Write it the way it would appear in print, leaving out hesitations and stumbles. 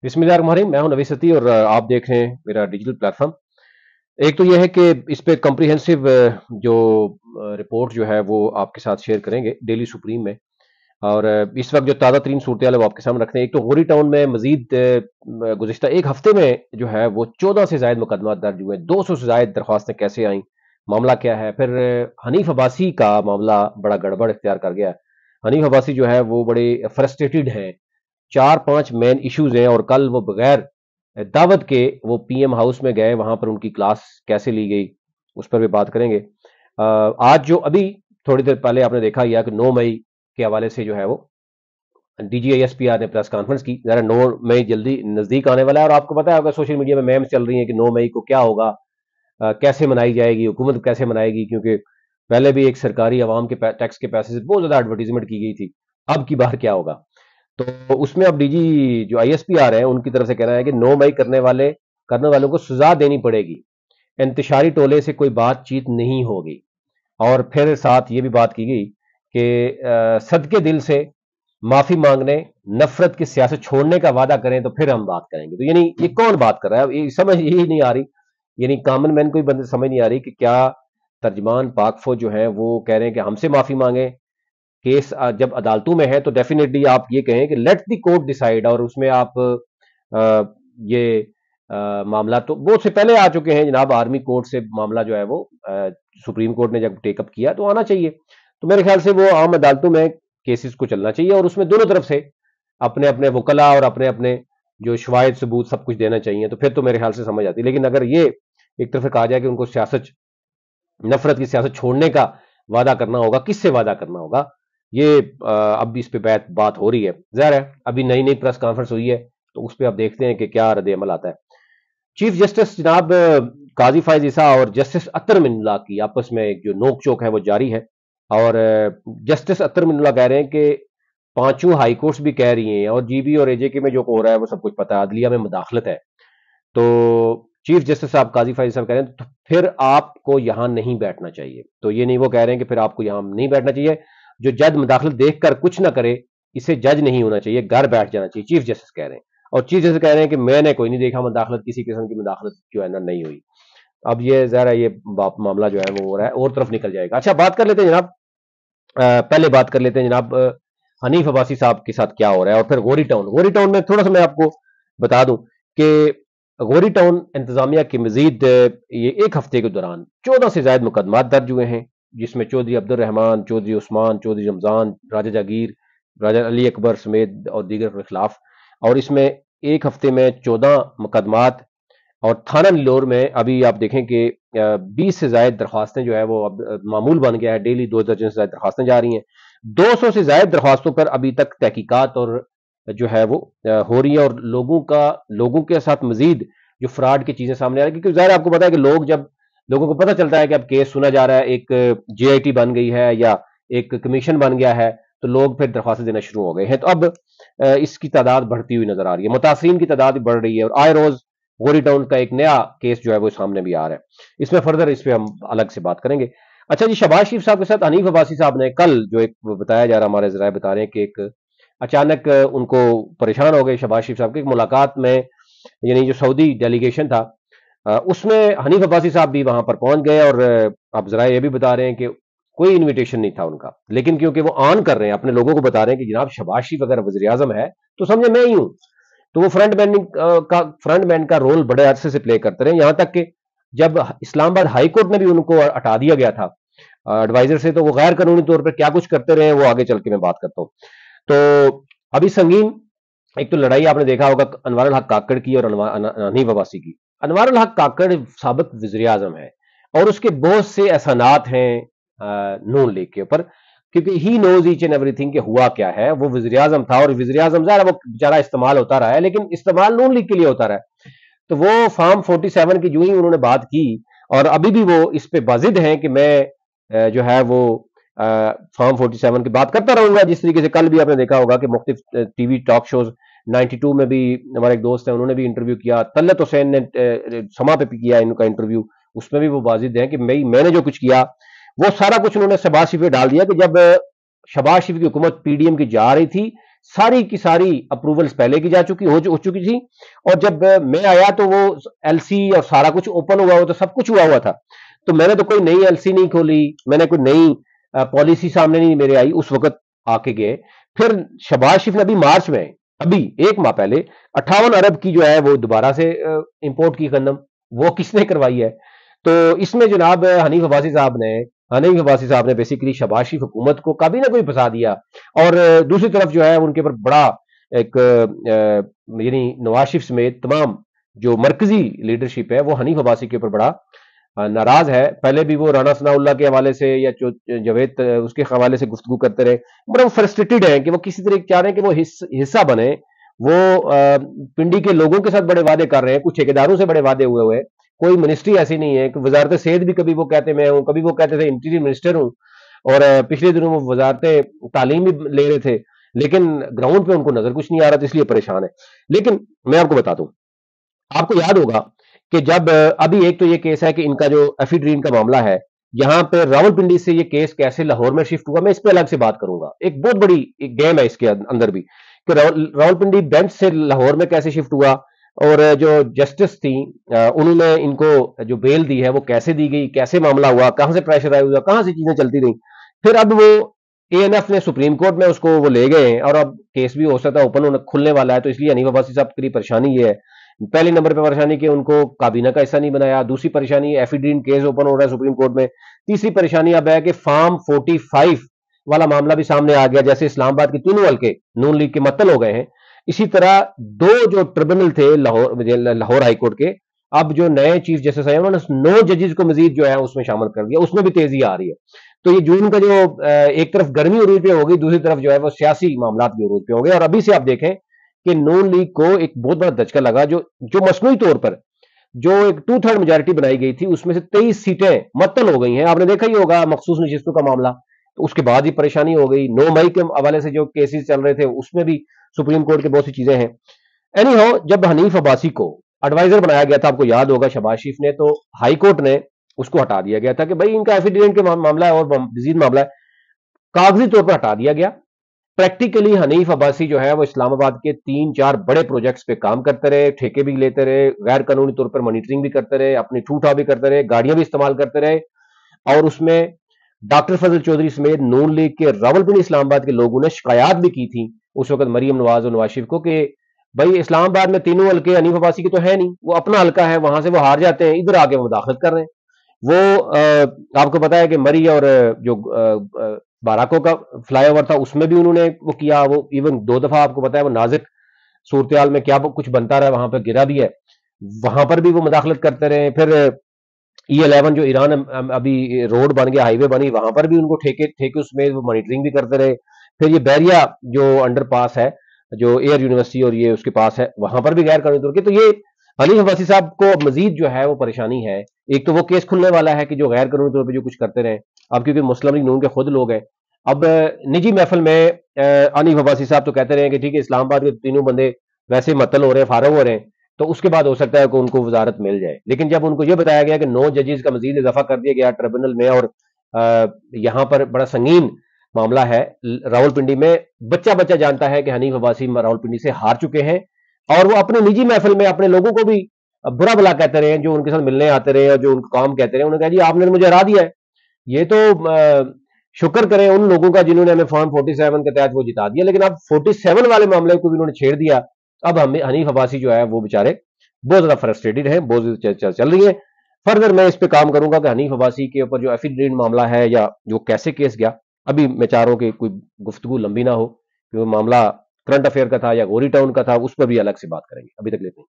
बिस्मिल्लाहिर्रहमानिर्रहीम। मैं हूं नवी सती और आप देख रहे हैं मेरा डिजिटल प्लेटफॉर्म। एक तो यह है कि इस पे कम्प्रिहेंसिव जो रिपोर्ट जो है वो आपके साथ शेयर करेंगे डेली सुप्रीम में। और इस वक्त जो ताज़ा तरीन सूरत हाल है वो आपके सामने रखते हैं। एक तो गौरी टाउन में मजीद गुज़िश्ता एक हफ्ते में जो है वो 14 से जायद मुकदमा दर्ज हुए, 200 से जायद दरख्वास्तें कैसे आई, मामला क्या है। फिर हनीफ अब्बासी का मामला बड़ा गड़बड़ इख्तियार कर गया। हनीफ अब्बासी जो है वो बड़े फ्रस्ट्रेटेड हैं। 4-5 मेन इश्यूज हैं और कल वो बगैर दावत के वो पीएम हाउस में गए, वहां पर उनकी क्लास कैसे ली गई उस पर भी बात करेंगे। आज जो अभी थोड़ी देर पहले आपने देखा या कि 9 मई के हवाले से जो है वो डीजीआईएसपीआर ने प्रेस कॉन्फ्रेंस की। जरा 9 मई जल्दी नजदीक आने वाला है और आपको पता होगा सोशल मीडिया में मेम्स चल रही हैं कि 9 मई को क्या होगा, कैसे मनाई जाएगी, हुकूमत कैसे मनाएगी, क्योंकि पहले भी एक सरकारी आवाम के टैक्स के पैसे से बहुत ज्यादा एडवर्टीजमेंट की गई थी। अब की बार क्या होगा, तो उसमें अब डीजी जो आईएसपीआर है उनकी तरफ से कहना है कि 9 मई करने वालों को सजा देनी पड़ेगी, इंतशारी टोले से कोई बातचीत नहीं होगी। और फिर साथ ये भी बात की गई कि सदके दिल से माफी मांगने, नफरत की सियासत छोड़ने का वादा करें तो फिर हम बात करेंगे। तो यानी ये कौन बात कर रहा है, ये समझ यही नहीं आ रही। यानी कॉमन मैन को भी बंदे समझ नहीं आ रही कि क्या तर्जमान पाक फौज जो है वो कह रहे हैं कि हमसे माफी मांगे। केस जब अदालतों में है तो डेफिनेटली आप ये कहें कि लेट द कोर्ट डिसाइड, और उसमें आप ये मामला तो बहुत से पहले आ चुके हैं जनाब। आर्मी कोर्ट से मामला जो है वो सुप्रीम कोर्ट ने जब टेकअप किया तो आना चाहिए। तो मेरे ख्याल से वो आम अदालतों में केसेस को चलना चाहिए और उसमें दोनों तरफ से अपने अपने वकला और अपने अपने जो शवाहिद सबूत सब कुछ देना चाहिए, तो फिर तो मेरे ख्याल से समझ आती है। लेकिन अगर ये एक तरफ से कहा जाए कि उनको सियासत, नफरत की सियासत छोड़ने का वादा करना होगा, किससे वादा करना होगा, ये अब इस पे बात हो रही है। ज़ाहिर है अभी नई नई प्रेस कॉन्फ्रेंस हुई है तो उस पर आप देखते हैं कि क्या रद्द अमल आता है। चीफ जस्टिस जनाब काजी फायज ईसा और जस्टिस अतर मिनुल्लाह की आपस में एक जो नोक चोक है वो जारी है। और जस्टिस अतर मिनुल्लाह कह रहे हैं कि पांचों हाई कोर्ट्स भी कह रही हैं और जीबी और एजेके में जो हो रहा है वो सब कुछ पता है, अदलिया में मुदाखलत है। तो चीफ जस्टिस साहब काजी फायज साहब कह रहे हैं तो फिर आपको यहां नहीं बैठना चाहिए। तो ये नहीं वो कह रहे हैं कि फिर आपको यहां नहीं बैठना चाहिए, जो जज मुदाखलत देखकर कुछ ना करे इसे जज नहीं होना चाहिए, घर बैठ जाना चाहिए, चीफ जस्टिस कह रहे हैं। और चीफ जस्टिस कह रहे हैं कि मैंने कोई नहीं देखा मुदाखलत, किसी किस्म की मुदाखलत जो है ना नहीं हुई। अब ये जरा ये मामला जो है वो हो रहा है और तरफ निकल जाएगा। अच्छा, बात कर लेते हैं जनाब, पहले बात कर लेते हैं जनाब हनीफ अब्बासी साहब के साथ क्या हो रहा है और फिर गौरी टाउन में थोड़ा सा मैं आपको बता दूं कि गौरी टाउन इंतजामिया की मजीद ये एक हफ्ते के दौरान 14 से ज्यादा मुकदमा दर्ज हुए हैं, जिसमें चौधरी अब्दुल रहमान, चौधरी उस्मान, चौधरी रमजान, राजा जागीर, राजा अली अकबर समेत और दीगर के खिलाफ। और इसमें एक हफ्ते में 14 मुकदमात। और थाना नीलोर में अभी आप देखें कि 20 से ज्यादा दरख्वास्तें जो है वो अब मामूल बन गया है, डेली 2 दर्जन से ज्यादा दरख्वास्तें जा रही हैं। 200 से ज्यादा दरख्वास्तों पर अभी तक तहकीकात और जो है वो हो रही है और लोगों के साथ मजीद जो फ्रॉड की चीजें सामने आ रही है। क्योंकि ज़ाहिर आपको पता है कि लोगों को पता चलता है कि अब केस सुना जा रहा है, एक जेआईटी बन गई है या एक कमीशन बन गया है, तो लोग फिर दरख्वास्तें देना शुरू हो गए हैं। तो अब इसकी तादाद बढ़ती हुई नजर आ रही है, मुतासरीन की तादाद भी बढ़ रही है और आए रोज गोरी टाउन का एक नया केस जो है वो सामने भी आ रहा है। इसमें फर्दर इस पे हम अलग से बात करेंगे। अच्छा जी, शहबाज शरीफ साहब के साथ हनीफ अब्बासी साहब ने कल जो एक बताया जा रहा, हमारे जराए बता रहे हैं कि एक अचानक उनको परेशान हो गए शहबाज शरीफ साहब की एक मुलाकात में, यानी जो सऊदी डेलीगेशन था उसमें हनीफ अब्बासी साहब भी वहां पर पहुंच गए। और अब जरा ये भी बता रहे हैं कि कोई इनविटेशन नहीं था उनका, लेकिन क्योंकि वो ऑन कर रहे हैं, अपने लोगों को बता रहे हैं कि जनाब शहबाज शरीफ अगर वज़ीर आज़म है तो समझे मैं ही हूं। तो वो फ्रंटमैन का रोल बड़े अरसे से प्ले करते रहे, यहां तक कि जब इस्लामाबाद हाई कोर्ट ने भी उनको हटा दिया गया था एडवाइजर से, तो वो गैर कानूनी तौर पर क्या कुछ करते रहे वो आगे चल के मैं बात करता हूं। तो अभी संगीन एक तो लड़ाई आपने देखा होगा अनवारुल हक काकड़ की और हनीफ अब्बासी की। अनवारुल हक काकड़ साबिक वज़ीर आज़म है और उसके बहुत से एहसानात हैं नून लीग के ऊपर, क्योंकि he knows each and everything कि हुआ क्या है। वो वज़ीर आज़म था और वज़ीर आज़म ज़ाहिर है वो बेचारा इस्तेमाल होता रहा है, लेकिन इस्तेमाल नून लीग के लिए होता रहा है। तो वो फॉर्म 47 की जो ही उन्होंने बात की और अभी भी वो इस पे बाजिद हैं कि मैं जो है वो फॉर्म 47 की बात करता रहूंगा। जिस तरीके से कल भी आपने देखा होगा कि मुख्तलिफ टीवी टॉक शोज 92 में भी हमारे एक दोस्त हैं उन्होंने भी इंटरव्यू किया, तल्लत हुसैन ने समा पे भी किया इनका इंटरव्यू, उसमें भी वो वाजिद हैं कि मैंने जो कुछ किया वो सारा कुछ उन्होंने शहबाज शरीफ पे डाल दिया कि जब शहबाज शरीफ की हुकूमत पीडीएम की जा रही थी, ساری کی ساری اپروولز پہلے کی ہو چکی تھی، اور جب میں آیا تو وہ ایل سی اور سارا کچھ اوپن ہوا ہوا تھا، سب کچھ ہوا تھا. تو میں نے تو کوئی نئی ایل سی نہیں کھولی، میں نے کوئی نئی پالیسی سامنے نہیں میرے آئی اس وقت آ کے گئے. پھر شہباز شریف نے ابھی مارچ میں، ابھی ایک ماہ پہلے 58 ارب کی جو ہے وہ دوبارہ سے امپورٹ کی گندم، وہ کس نے کروائی ہے؟ تو اس میں جناب حنیف عباسی صاحب نے بیسیکلی شہباز شریف حکومت کو کبھی نہ کوئی پھنسا دیا، اور دوسری طرف جو ہے ان کے اوپر بڑا ایک یعنی نواز شریف سمیت تمام جو مرکزی لیڈرشپ ہے وہ حنیف عباسی کے اوپر بڑا ناراض ہے. پہلے بھی وہ رانا ثناء اللہ کے حوالے سے یا جاوید اس کے حوالے سے گفتگو کرتے رہے، بڑا وہ فرسٹریٹڈ ہیں کہ وہ کسی طرح چاہ رہے ہیں کہ وہ حصہ بنے. وہ پنڈی کے لوگوں کے ساتھ بڑے وعدے کر رہے ہیں، کچھ ٹھیکیداروں سے بڑے وعدے ہوئے. کوئی منسٹری ایسی نہیں ہے کہ وزارت صحت بھی کبھی وہ کہتے میں ہوں، کبھی وہ کہتے تھے انٹیریئر منسٹر ہوں، اور پچھلے دنوں وہ وزارت تعلیم بھی لے رہے تھے، لیکن گراؤنڈ پہ ان کو نظر کچھ نہیں آ رہا تھا، اس لیے پریشان ہے. لیکن میں آپ کو بتا دوں، آپ کو یاد ہوگا کہ جب ابھی ایک تو یہ کیس ہے کہ ان کا جو ایفیڈرین کا معاملہ ہے، یہاں پہ راول پنڈی سے یہ کیس کیسے لاہور میں شفٹ ہوا، میں اس پہ الگ سے بات کروں گا. ایک بہت بڑی ایک گیم ہے اس کے اندر بھی کہ راول پنڈی بینچ سے لاہور میں کیسے شفٹ ہوا، اور جو جسٹس تھی انہوں نے ان کو جو بیل دی ہے وہ کیسے دی گئی، کیسے معاملہ ہوا، کہاں سے پریشر آیا ہوا، کہاں سے چیزیں چلتی رہیں. پھر اب وہ اے این ایف نے سپریم کورٹ میں اس کو وہ لے گئے ہیں، اور اب کیس بھی ہو سکتا ہے اوپن کھلنے والا ہے. تو اس لیے حنیف عباسی صاحب کی پریشانی یہ ہے، پہلے نمبر پہ پریشانی کہ ان کو کابینہ کا حصہ نہیں بنایا، دوسری پریشانی ایفیڈرین کیس اوپن ہو رہا ہے سپریم کورٹ میں، تیسری پریشانی اب ہے کہ فارم 45 والا معاملہ بھی سامنے آ گیا. جیسے اسلام آباد کے تینوں حلقے نون لیگ کے متل ہو گئے ہیں، اسی طرح دو جو ٹریبونل تھے لاہور ہائی کورٹ کے، اب جو نئے چیف جسٹس آئے انہوں نے 9 ججز کو مزید جو ہے اس میں شامل کر دیا، اس میں بھی تیزی آ رہی ہے. تو یہ جون کا جو ایک طرف گرمی عروج پہ ہوگی، دوسری طرف جو ہے وہ سیاسی معاملات بھی عروج پہ ہو گئے. اور ابھی سے آپ دیکھیں کہ نون لیگ کو ایک بہت بڑا دھچکا لگا، جو مصنوعی طور پر جو ایک 2/3 میجارٹی بنائی گئی تھی، اس میں سے 23 سیٹیں معطل ہو گئی ہیں. آپ نے دیکھا ہی ہوگا مخصوص نشستوں کا معاملہ، تو اس کے بعد ہی پریشانی ہو گئی. 9 مئی کے حوالے سے جو کیسز چل رہے تھے اس میں بھی سپریم کورٹ کے بہت سی چیزیں ہیں. اینی ہاؤ، جب حنیف عباسی کو ایڈوائزر بنایا گیا تھا، آپ کو یاد ہوگا شہباز شریف نے، تو ہائی کورٹ نے اس کو ہٹا دیا گیا تھا کہ بھائی ان کا ایفیڈیوینٹ کے معاملہ ہے اور مزید معاملہ ہے، کاغذی طور پر ہٹا دیا گیا. پریکٹیکلی حنیف عباسی جو ہے وہ اسلام آباد کے 3-4 بڑے پروجیکٹس پہ کام کرتے رہے، ٹھیکے بھی لیتے رہے، غیر قانونی طور پر مانیٹرنگ بھی کرتے رہے، اپنی ٹھوٹا بھی کرتے رہے، گاڑیاں بھی استعمال کرتے رہے. اور اس میں ڈاکٹر فضل چودھری سمیت نون لیگ کے راولپنڈی اسلام آباد کے لوگوں نے شکایات بھی کی تھی اس وقت مریم نواز اور نواز شریف کو کہ بھائی اسلام آباد میں تینوں حلقے حنیف عباسی کے تو ہے نہیں، وہ اپنا حلقہ ہے، وہاں سے وہ ہار جاتے ہیں، ادھر آ کے وہ مداخلت کر رہے ہیں. وہ آپ کو پتا ہے کہ مری اور جو باراکو کا فلائی اوور تھا اس میں بھی انہوں نے وہ کیا، وہ ایون 2 دفعہ آپ کو پتا ہے وہ نازک صورتحال میں کیا کچھ بنتا رہا، وہاں پہ گرا بھی ہے، وہاں پر بھی وہ مداخلت کرتے رہے. پھر E11 جو ایران ابھی روڈ بن گیا، ہائی وے بنی، وہاں پر بھی ان کو ٹھیکے اس میں وہ مانیٹرنگ بھی کرتے رہے. پھر یہ بیریا جو انڈر پاس ہے جو ایئر یونیورسٹی اور یہ اس کے پاس ہے، وہاں پر بھی غیر قانونی طور کے. تو یہ حنیف عباسی صاحب کو مزید جو ہے وہ پریشانی ہے. ایک تو وہ کیس کھلنے والا ہے کہ جو غیر قانونی طور پہ جو کچھ کرتے رہے، اب کیونکہ مسلم لیگ نون کے خود لوگ ہیں. اب نجی محفل میں حنیف عباسی صاحب تو کہتے رہے کہ ٹھیک ہے اسلام آباد کے تینوں بندے ویسے معطل ہو رہے ہیں، فارغ ہو رہے ہیں، تو اس کے بعد ہو سکتا ہے کہ ان کو وزارت مل جائے. لیکن جب ان کو یہ بتایا گیا کہ 9 ججز کا مزید اضافہ کر دیا گیا ٹریبونل میں، اور یہاں پر بڑا سنگین معاملہ ہے راول پنڈی میں، بچہ بچہ جانتا ہے کہ حنیف عباسی راول پنڈی سے ہار چکے ہیں، اور وہ اپنے نجی محفل میں اپنے لوگوں کو بھی برا بلا کہتے رہے ہیں، جو ان کے ساتھ ملنے آتے رہے اور جو ان کو کام کہتے رہے. انہوں نے کہا جی آپ نے مجھے ہرا دیا ہے. یہ تو شکر کریں ان لوگوں کا جنہوں نے ہمیں فارم 47 کے تحت وہ جتا دیا، لیکن اب 47 والے معاملے کو بھی انہوں نے چھیڑ دیا. اب حنیف عباسی جو ہے وہ بیچارے بہت زیادہ فرسٹریٹڈ ہیں، بہت زیادہ چرچا چل رہی ہے. فردر میں اس پہ کام کروں گا کہ حنیف عباسی کے اوپر جو ایفیڈرین معاملہ ہے یا جو کیسے کیس گیا، ابھی میں چاہ رہا ہوں کہ کوئی گفتگو لمبی نہ ہو، کہ وہ معاملہ کرنٹ افیئر کا تھا یا گوری ٹاؤن کا تھا، اس پر بھی الگ سے بات کریں گے. ابھی تک لیتے ہیں.